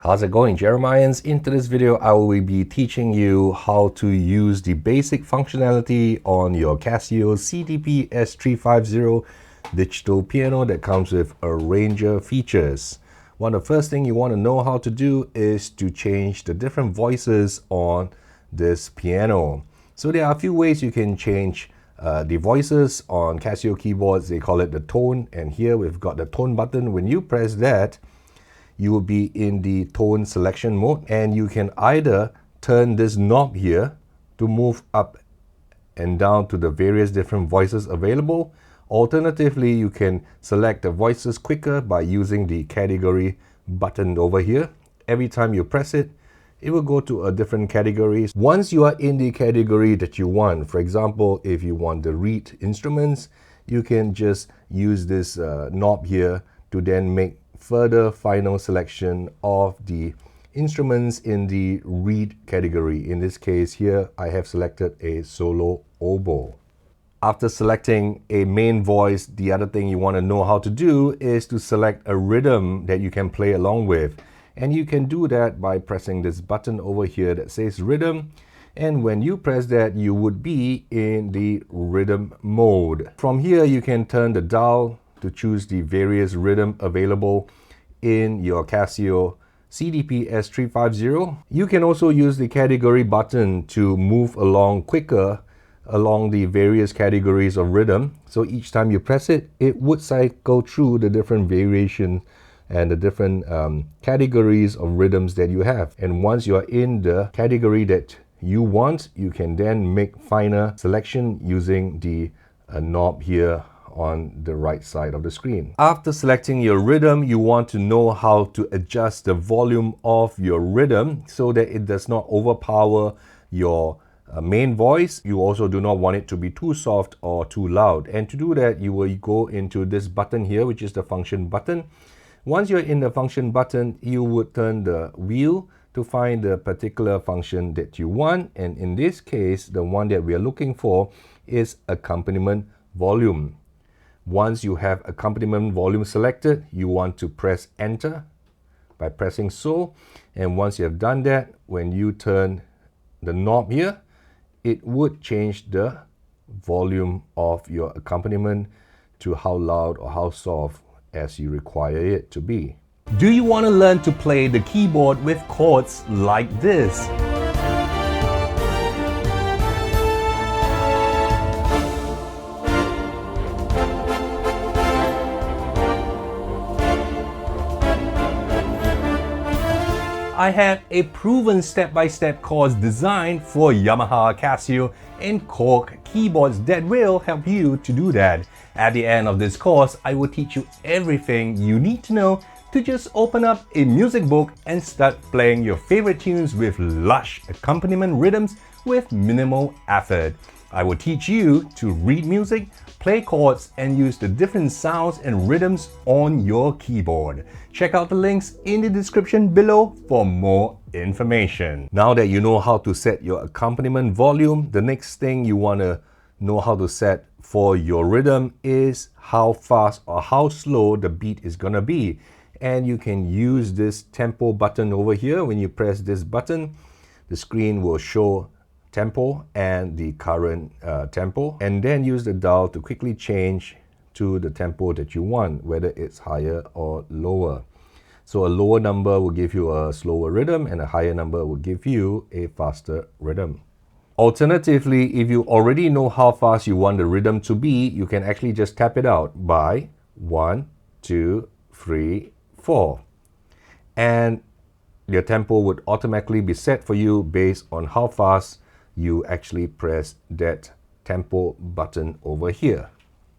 How's it going, Jeremiahans? Into this video, I will be teaching you how to use the basic functionality on your Casio CDP-S350 digital piano that comes with a range of features. One of the first things you want to know how to do is to change the different voices on this piano. So there are a few ways you can change the voices on Casio keyboards. They call it the tone, and here we've got the tone button. When you press that, you will be in the tone selection mode, and you can either turn this knob here to move up and down to the various different voices available. Alternatively, you can select the voices quicker by using the category button over here. Every time you press it, it will go to a different category. Once you are in the category that you want, for example, if you want the reed instruments, you can just use this knob here to then make further final selection of the instruments in the reed category. In this case here, I have selected a solo oboe. After selecting a main voice, the other thing you want to know how to do is to select a rhythm that you can play along with. And you can do that by pressing this button over here that says rhythm. And when you press that, you would be in the rhythm mode. From here, you can turn the dial to choose the various rhythm available in your Casio CDP-S350. You can also use the category button to move along quicker along the various categories of rhythm. So each time you press it, it would cycle through the different variations and the different categories of rhythms that you have. And once you are in the category that you want, you can then make final selection using the knob here on the right side of the screen. After selecting your rhythm, you want to know how to adjust the volume of your rhythm so that it does not overpower your main voice. You also do not want it to be too soft or too loud. And to do that, you will go into this button here, which is the function button. Once you're in the function button, you would turn the wheel to find the particular function that you want. And in this case, the one that we are looking for is accompaniment volume. Once you have accompaniment volume selected, you want to press enter by pressing so. And once you have done that, when you turn the knob here, it would change the volume of your accompaniment to how loud or how soft as you require it to be. Do you want to learn to play the keyboard with chords like this? I have a proven step-by-step chords design for Yamaha, Casio, and Korg keyboards that will help you to do that. At the end of this course, I will teach you everything you need to know to just open up a music book and start playing your favorite tunes with lush accompaniment rhythms with minimal effort. I will teach you to read music, play chords, and use the different sounds and rhythms on your keyboard. Check out the links in the description below for more information. Now that you know how to set your accompaniment volume, the next thing you want to know how to set for your rhythm is how fast or how slow the beat is going to be. And you can use this tempo button over here. When you press this button, the screen will show tempo and the current tempo, and then use the dial to quickly change to the tempo that you want, whether it's higher or lower. So a lower number will give you a slower rhythm, and a higher number will give you a faster rhythm. Alternatively, if you already know how fast you want the rhythm to be, you can actually just tap it out by 1, 2, 3, 4. And your tempo would automatically be set for you based on how fast you actually press that tempo button over here.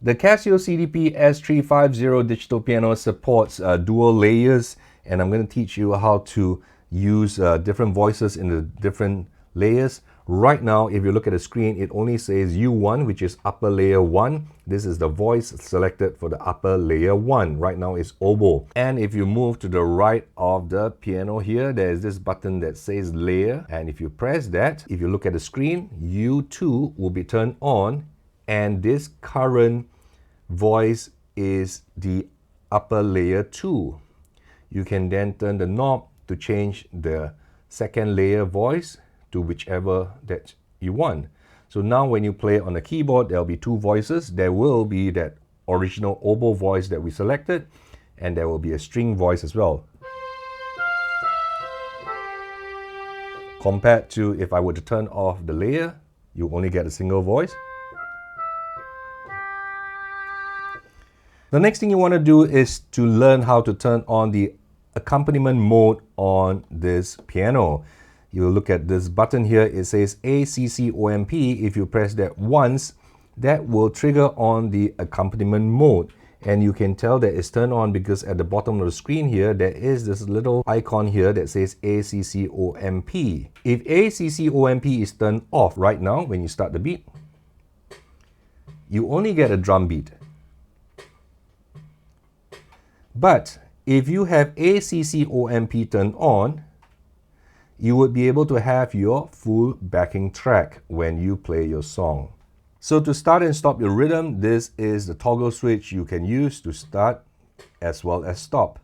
The Casio CDP-S350 digital piano supports dual layers, and I'm going to teach you how to use different voices in the different layers. Right now, if you look at the screen, it only says U1, which is upper layer 1. This is the voice selected for the upper layer 1. Right now it's oboe. And if you move to the right of the piano here, there is this button that says layer. And if you press that, if you look at the screen, U2 will be turned on. And this current voice is the upper layer 2. You can then turn the knob to change the second layer voice to whichever that you want. So now when you play on the keyboard, there'll be two voices. There will be that original oboe voice that we selected, and there will be a string voice as well. Compared to if I were to turn off the layer, you only get a single voice. The next thing you want to do is to learn how to turn on the accompaniment mode on this piano. You look at this button here, it says ACCOMP. If you press that once, that will trigger on the accompaniment mode. And you can tell that it's turned on because at the bottom of the screen here, there is this little icon here that says ACCOMP. If ACCOMP is turned off right now, when you start the beat, you only get a drum beat. But if you have ACCOMP turned on, you would be able to have your full backing track when you play your song. So to start and stop your rhythm, this is the toggle switch you can use to start as well as stop.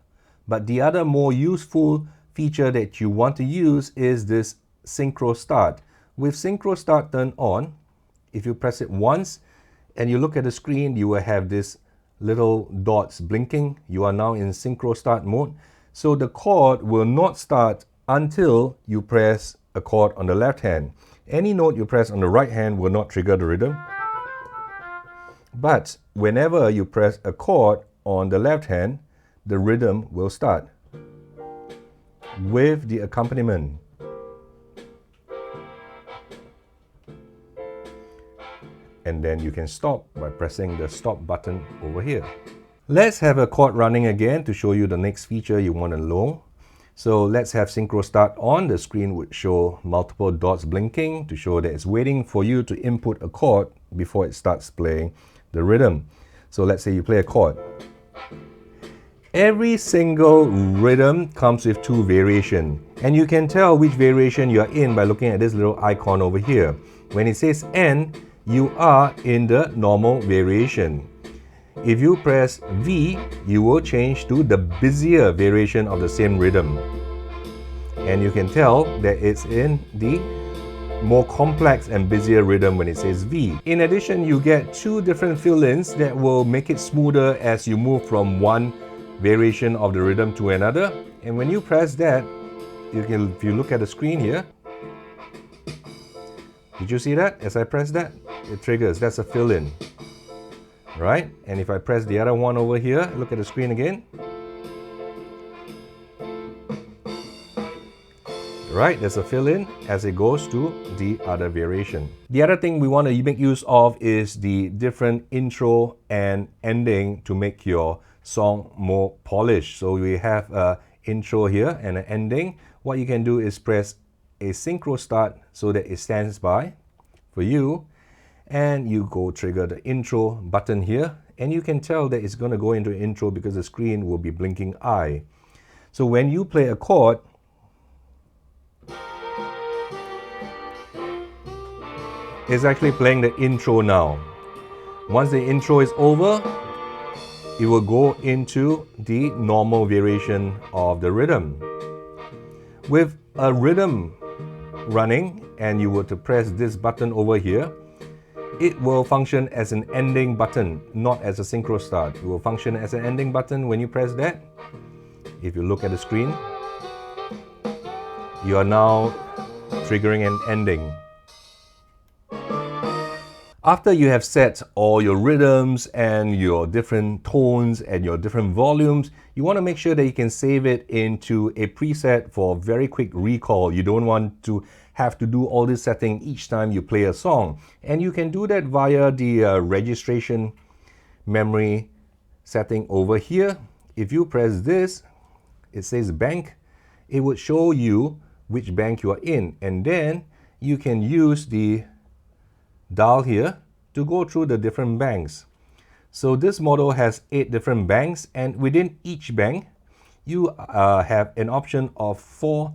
But the other more useful feature that you want to use is this synchro start. With synchro start turned on, if you press it once and you look at the screen, you will have this little dots blinking. You are now in synchro start mode. So the chord will not start until you press a chord on the left hand. Any note you press on the right hand will not trigger the rhythm. But whenever you press a chord on the left hand, the rhythm will start with the accompaniment. And then you can stop by pressing the stop button over here. Let's have a chord running again to show you the next feature you want to know. So let's have synchro start on. The screen would show multiple dots blinking to show that it's waiting for you to input a chord before it starts playing the rhythm. So let's say you play a chord. Every single rhythm comes with two variations, and you can tell which variation you are in by looking at this little icon over here. When it says N, you are in the normal variation. If you press V, you will change to the busier variation of the same rhythm. And you can tell that it's in the more complex and busier rhythm when it says V. In addition, you get two different fill-ins that will make it smoother as you move from one variation of the rhythm to another. And when you press that, if you look at the screen here, did you see that? As I press that, it triggers. That's a fill-in. Right? And if I press the other one over here, look at the screen again. Right, there's a fill-in as it goes to the other variation. The other thing we want to make use of is the different intro and ending to make your song more polished. So we have an intro here and an ending. What you can do is press a synchro start so that it stands by for you, and you go trigger the intro button here, and you can tell that it's going to go into intro because the screen will be blinking I. So when you play a chord, it's actually playing the intro now. Once the intro is over, it will go into the normal variation of the rhythm. With a rhythm running and you were to press this button over here, it will function as an ending button, not as a synchro start. It will function as an ending button when you press that. If you look at the screen, you are now triggering an ending. After you have set all your rhythms and your different tones and your different volumes, you want to make sure that you can save it into a preset for very quick recall. You don't want to have to do all this setting each time you play a song. And you can do that via the registration memory setting over here. If you press this, it says bank. It would show you which bank you are in. And then you can use the dial here to go through the different banks. So this model has 8 different banks, and within each bank you have an option of 4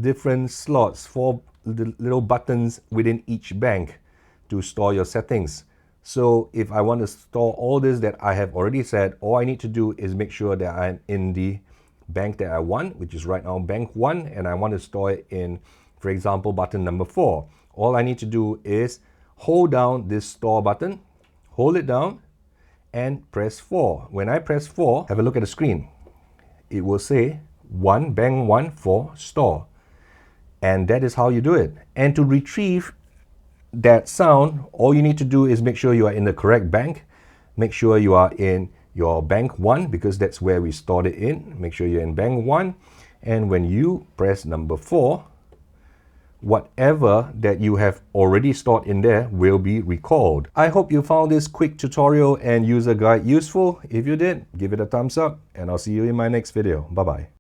different slots, 4 little buttons within each bank to store your settings. So if I want to store all this that I have already set, all I need to do is make sure that I'm in the bank that I want, which is right now bank 1, and I want to store it in, for example, button number 4. All I need to do is hold down this store button, hold it down, and press 4. When I press 4, have a look at the screen. It will say bank 1 for store. And that is how you do it. And to retrieve that sound, all you need to do is make sure you are in the correct bank. Make sure you are in your bank 1 because that's where we stored it in. Make sure you're in bank 1. And when you press number 4, whatever that you have already stored in there will be recalled. I hope you found this quick tutorial and user guide useful. If you did, give it a thumbs up and I'll see you in my next video. Bye-bye.